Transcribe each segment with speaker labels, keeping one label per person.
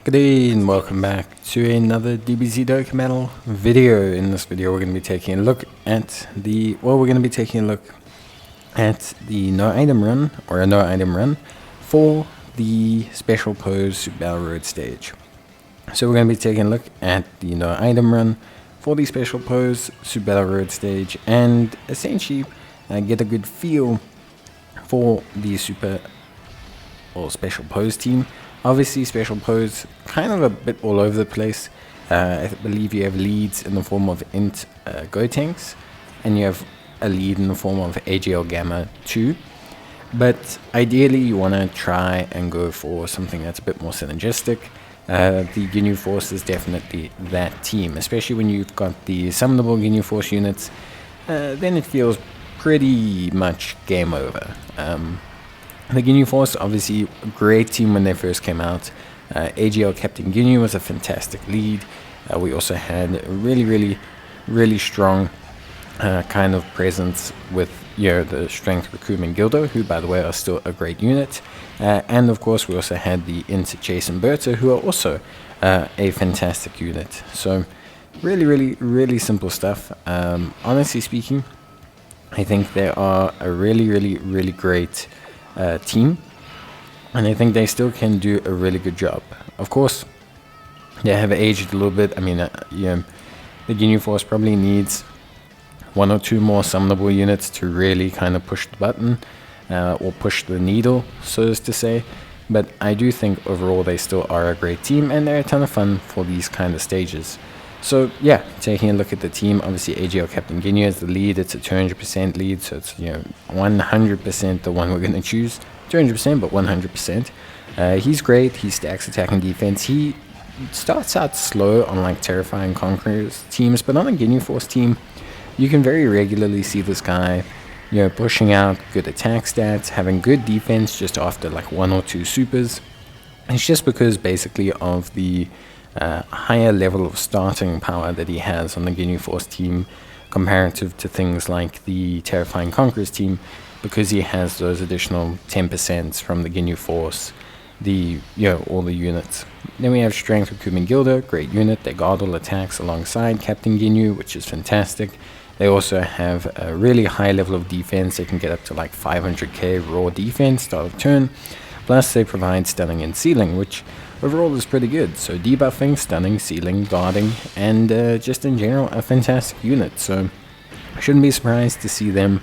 Speaker 1: Good day and welcome back to another DBZ Dokkan video. In this video, we're going to be taking a look at the no item run or a no item run for the special pose Super Battle Road stage. So we're going to be taking a look at the no item run for the special pose Super Battle Road stage and essentially get a good feel for the super or special pose team. Obviously, special pose kind of a bit all over the place. I believe you have leads in the form of int Gotenks, and you have a lead in the form of AGL Gamma 2. But ideally, you want to try and go for something that's a bit more synergistic. The Ginyu Force is definitely that team, especially when you've got the summonable Ginyu Force units. Then it feels pretty much game over. The Ginyu Force, obviously, a great team when they first came out. AGL Captain Ginyu was a fantastic lead. We also had a really strong kind of presence with the Strength Recruitment Gildo, who, by the way, are still a great unit. And, of course, we also had the Int Jason Berta, who are also a fantastic unit. So, really simple stuff. Honestly speaking, I think they are a really great team, and I think they still can do a really good job. Of course, they have aged a little bit. I mean, the Ginyu Force probably needs one or two more summonable units to really kind of push the button or push the needle, so as to say. But I do think overall they still are a great team, and they're a ton of fun for these kind of stages. So yeah, taking a look at the team, obviously AGL Captain Ginyu is the lead. It's a 200% lead, so it's 100% the one we're going to choose. 200%, but 100%. He's great. He stacks attack and defense. He starts out slow on like Terrifying Conquerors teams, but on a Ginyu Force team, you can very regularly see this guy, pushing out good attack stats, having good defense just after like one or two supers. It's just because basically of the higher level of starting power that he has on the Ginyu Force team comparative to things like the Terrifying Conquerors team, because he has those additional 10% from the Ginyu Force, all the units. Then we have Strength Recruitment Gilda, great unit. They guard all attacks alongside Captain Ginyu, which is fantastic. They also have a really high level of defense. They can get up to like 500k raw defense start of turn. Plus they provide stunning and sealing, which overall is pretty good. So debuffing, stunning, sealing, guarding, and just in general a fantastic unit. So I shouldn't be surprised to see them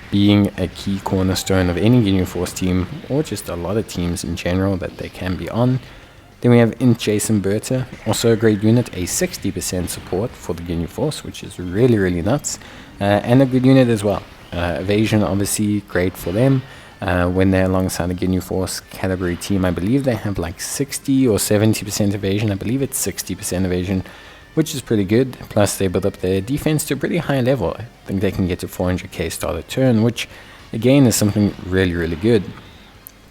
Speaker 1: being a key cornerstone of any Ginyu Force team, or just a lot of teams in general that they can be on. Then we have Int Jason Berta, also a great unit, a 60% support for the Ginyu Force, which is really nuts, and a good unit as well. Evasion, obviously, great for them. When they're alongside a Ginyu Force category team, I believe they have like 60 or 70% evasion. I believe it's 60% evasion, which is pretty good. Plus, they build up their defense to a pretty high level. I think they can get to 400k start of turn, which again is something really good.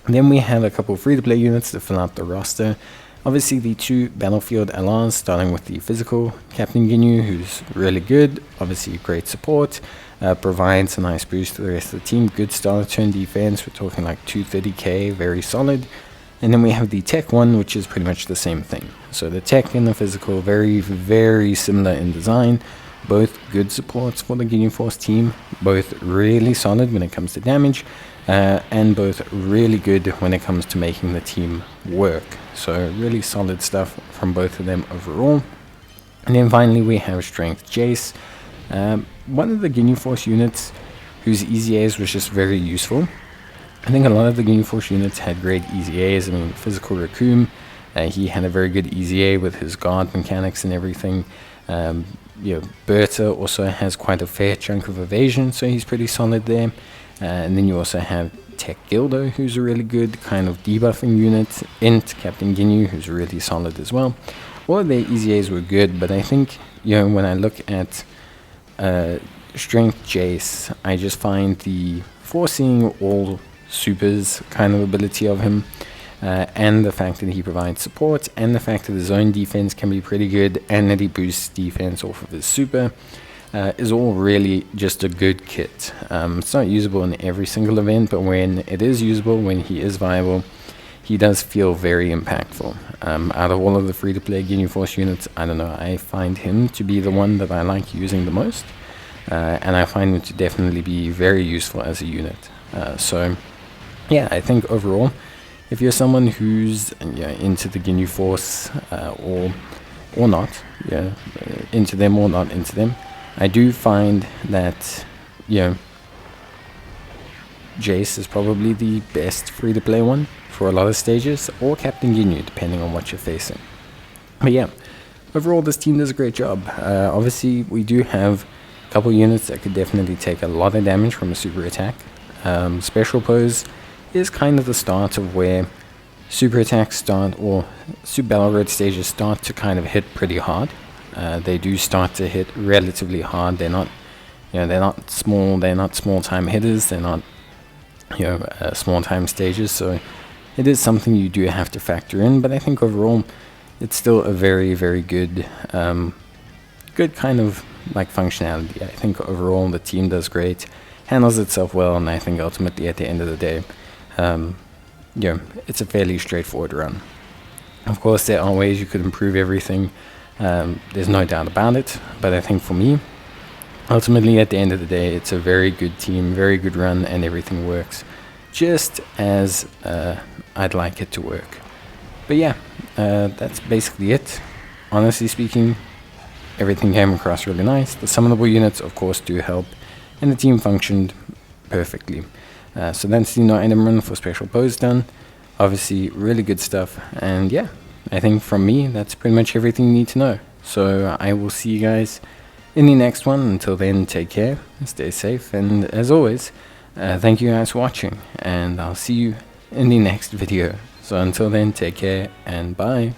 Speaker 1: And then we have a couple free-to-play units to fill out the roster. Obviously, the two Battlefield LRs, starting with the physical Captain Ginyu, who's really good. Obviously, great support. Provides a nice boost to the rest of the team. Good start of turn defense. We're talking like 230k, very solid. And then we have the tech one, which is pretty much the same thing. So the tech and the physical, very similar in design. Both good supports for the Ginyu Force team. Both really solid when it comes to damage. And both really good when it comes to making the team work. So really solid stuff from both of them overall. And then finally we have Strength Jace. One of the Ginyu Force units whose EZAs was just very useful. I think a lot of the Ginyu Force units had great EZAs. I mean, Physical Raccoon, he had a very good EZA with his guard mechanics and everything. Berta also has quite a fair chunk of evasion, so he's pretty solid there. And then you also have Tech Gildo, who's a really good kind of debuffing unit. Int Captain Ginyu, who's really solid as well. All of their EZAs were good, but I think, when I look at Strength Jace, I just find the forcing all supers kind of ability of him, and the fact that he provides support, and the fact that his own defense can be pretty good, and that he boosts defense off of his super, is all really just a good kit. It's not usable in every single event, but when it is usable, when he is viable, he does feel very impactful. Out of all of the free-to-play Ginyu Force units, I don't know, I find him to be the one that I like using the most, and I find him to definitely be very useful as a unit. So yeah, I think overall, if you're someone who's into the Ginyu Force or not, into them or not into them, I do find that Jace is probably the best free-to-play one for a lot of stages, or Captain Ginyu, depending on what you're facing. But yeah, overall this team does a great job. Obviously, we do have a couple units that could definitely take a lot of damage from a super attack. Special pose is kind of the start of where super attacks start, or Super Battle Road stages start to kind of hit pretty hard. They do start to hit relatively hard. They're not, they're not small. They're not small time hitters. They're not, small time stages. So it is something you do have to factor in. But I think overall, it's still a very, very good, good kind of like functionality. I think overall the team does great, handles itself well, and I think ultimately at the end of the day, it's a fairly straightforward run. Of course, there are ways you could improve everything. There's no doubt about it. But I think for me, ultimately at the end of the day, it's a very good team, very good run, and everything works just as I'd like it to work. But yeah, that's basically it. Honestly speaking, everything came across really nice. The summonable units, of course, do help, and the team functioned perfectly. So that's the no item run for special pose done. Obviously, really good stuff. And yeah, I think from me, that's pretty much everything you need to know. So I will see you guys in the next one. Until then, take care, stay safe, and as always, thank you guys for watching, and I'll see you in the next video. So until then, take care, and bye.